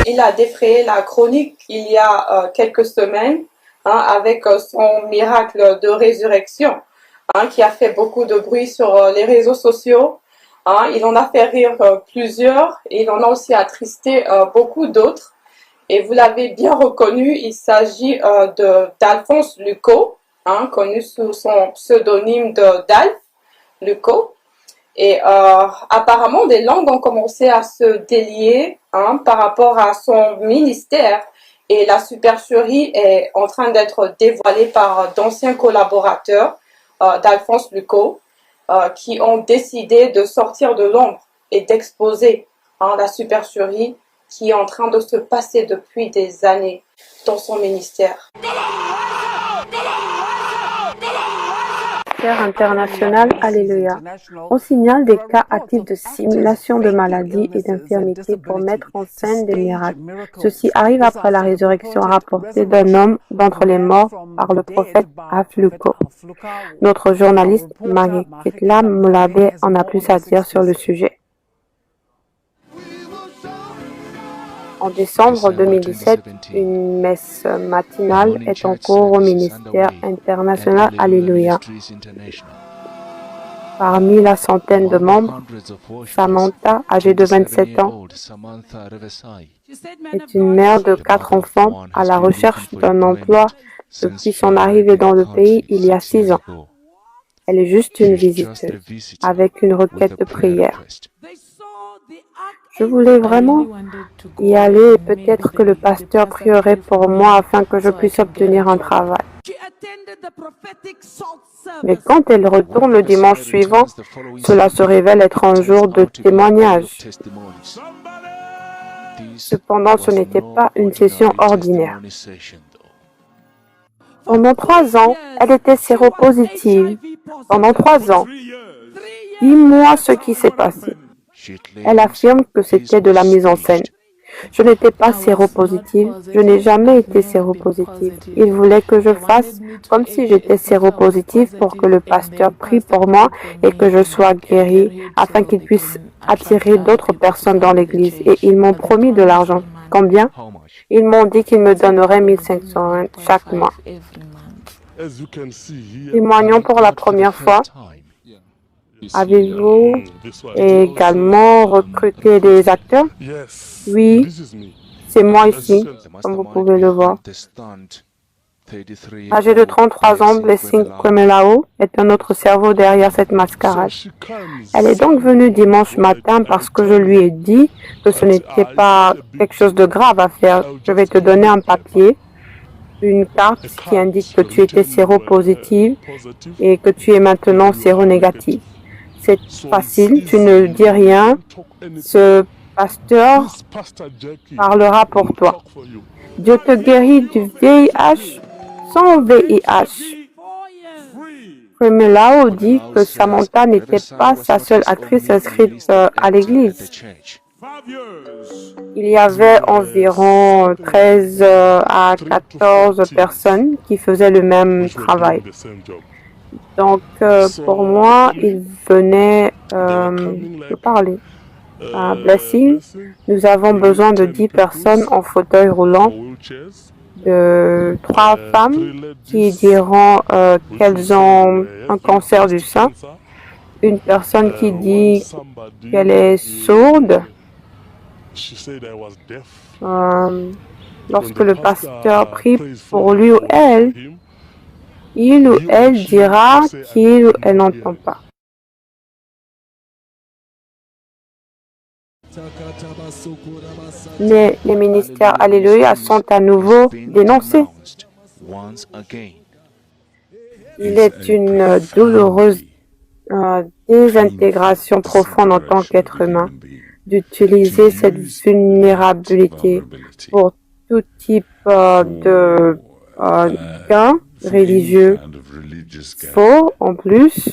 il a défrayé la chronique il y a quelques semaines avec son miracle de résurrection qui a fait beaucoup de bruit sur les réseaux sociaux. Il en a fait rire plusieurs et il en a aussi attristé beaucoup d'autres. Et vous l'avez bien reconnu, il s'agit d'Alphonse Lucot, connu sous son pseudonyme de Dalf Lucot. Et apparemment, des langues ont commencé à se délier par rapport à son ministère. Et la supercherie est en train d'être dévoilée par d'anciens collaborateurs d'Alphonse Lucot qui ont décidé de sortir de l'ombre et d'exposer la supercherie qui est en train de se passer depuis des années dans son ministère. International, Alléluia. On signale des cas actifs de simulation de maladies et d'infirmités pour mettre en scène des miracles. Ceci arrive après la résurrection rapportée d'un homme d'entre les morts par le prophète Afluko. Notre journaliste Marie-Ketla Moulabe en a plus à dire sur le sujet. En décembre 2017, une messe matinale est en cours au ministère international Alléluia. Parmi la centaine de membres, Samantha, âgée de 27 ans, est une mère de 4 enfants à la recherche d'un emploi depuis son arrivée dans le pays il y a 6 ans. Elle est juste une visiteuse, avec une requête de prière. Je voulais vraiment y aller et peut-être que le pasteur prierait pour moi afin que je puisse obtenir un travail. Mais quand elle retourne le dimanche suivant, cela se révèle être un jour de témoignage. Cependant, ce n'était pas une session ordinaire. Pendant 3 ans, elle était séropositive. Pendant 3 ans. Dis-moi ce qui s'est passé. Elle affirme que c'était de la mise en scène. Je n'étais pas séropositive, je n'ai jamais été séropositive. Il voulait que je fasse comme si j'étais séropositive pour que le pasteur prie pour moi et que je sois guérie afin qu'il puisse attirer d'autres personnes dans l'église. Et ils m'ont promis de l'argent. Combien? Ils m'ont dit qu'ils me donneraient 1500 chaque mois. Témoignons pour la première fois. Avez-vous également recruté des acteurs? Oui, c'est moi ici, comme vous pouvez le voir. Âgé de 33 ans, Blessing Kwemelao est un autre cerveau derrière cette mascarade. Elle est donc venue dimanche matin parce que je lui ai dit que ce n'était pas quelque chose de grave à faire. Je vais te donner un papier, une carte qui indique que tu étais séropositive et que tu es maintenant séronégative. C'est facile, tu ne dis rien, ce pasteur parlera pour toi. Dieu te guérit du VIH sans VIH. Kwemelao dit que Samantha n'était pas sa seule actrice inscrite à l'église. Il y avait environ 13 à 14 personnes qui faisaient le même travail. Donc, pour moi, il venait de parler. À Blessing, nous avons besoin de 10 personnes en fauteuil roulant, de 3 femmes qui diront qu'elles ont un cancer du sein, une personne qui dit qu'elle est sourde. Lorsque le pasteur prie pour lui ou elle, il ou elle dira qu'il ou elle n'entend pas. Mais les ministères Alléluia sont à nouveau dénoncés. Il est une douloureuse désintégration profonde en tant qu'être humain d'utiliser cette vulnérabilité pour tout type de gain religieux faux en plus.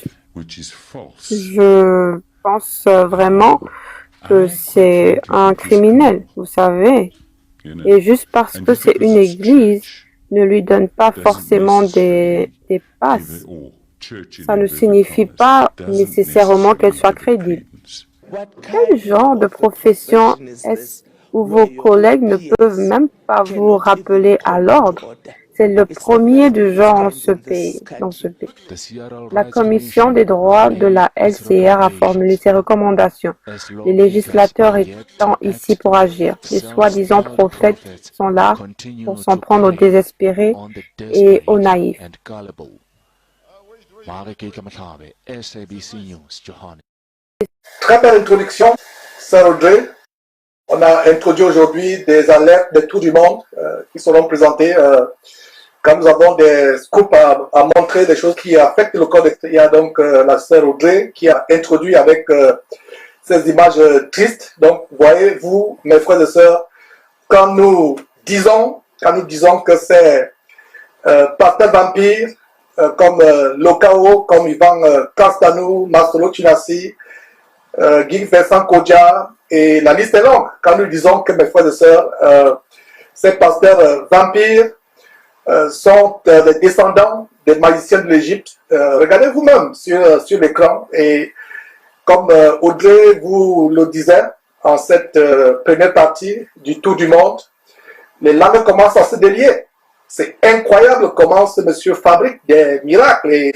Je pense vraiment que c'est un criminel, vous savez. Et juste parce que c'est une église, ne lui donne pas forcément des passes. Ça ne signifie pas nécessairement qu'elle soit crédible. Quel genre de profession est-ce où vos collègues ne peuvent même pas vous rappeler à l'ordre. C'est le premier du genre dans ce pays. La Commission des droits de la LCR a formulé ses recommandations. Les législateurs étant ici pour agir. Les soi-disant prophètes sont là pour s'en prendre aux désespérés et aux naïfs. Très belle introduction, Sir Audrey. On a introduit aujourd'hui des alertes de tout du monde qui seront présentées quand nous avons des scoops à montrer, des choses qui affectent le code. Il y a donc la sœur Audrey qui a introduit avec ces images tristes. Donc, voyez-vous, mes frères et sœurs, quand nous disons que c'est Pasteur Vampire, comme Lokao, comme Ivan Castanou, Masolo Tunasi, Guy Vincent Kodja, et la liste est longue. Quand nous disons que, mes frères et sœurs, ces pasteurs vampires sont des descendants des magiciens de l'Égypte. Regardez vous-même sur l'écran. Et comme Audrey vous le disait en cette première partie du Tour du monde, les langues commencent à se délier. C'est incroyable comment ce monsieur fabrique des miracles. Et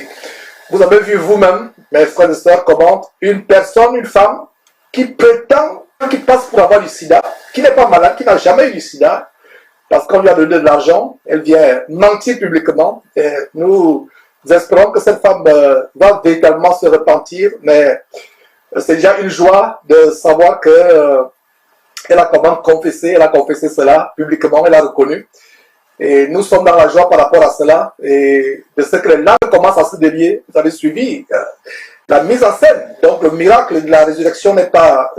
vous avez vu vous-même, mes frères et sœurs, comment une personne, une femme, qui prétend, qui passe pour avoir du sida, qui n'est pas malade, qui n'a jamais eu du sida, parce qu'on lui a donné de l'argent, elle vient mentir publiquement. Et nous espérons que cette femme va véritablement se repentir, mais c'est déjà une joie de savoir que elle a quand même confessé, elle a confessé cela publiquement, elle a reconnu. Et nous sommes dans la joie par rapport à cela, et de ce que les langues commencent à se délier. Vous avez suivi la mise en scène. Donc le miracle de la résurrection n'est pas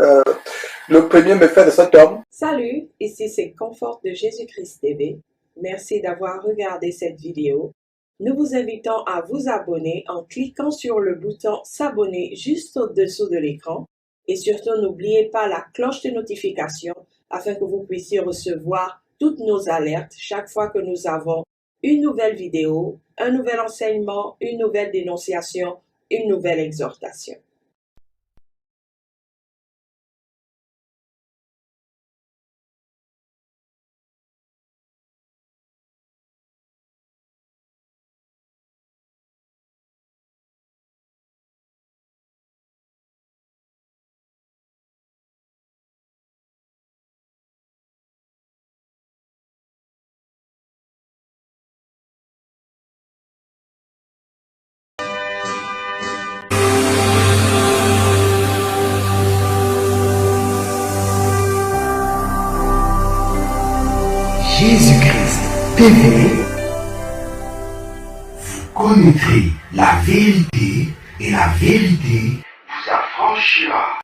le premier méfait de cet homme. Salut, ici c'est Confort de Jésus-Christ TV. Merci d'avoir regardé cette vidéo. Nous vous invitons à vous abonner en cliquant sur le bouton s'abonner juste au-dessous de l'écran. Et surtout, n'oubliez pas la cloche de notification afin que vous puissiez recevoir toutes nos alertes chaque fois que nous avons une nouvelle vidéo, un nouvel enseignement, une nouvelle dénonciation, une nouvelle exhortation. Jésus-Christ TV, vous connaîtrez la vérité et la vérité vous affranchira.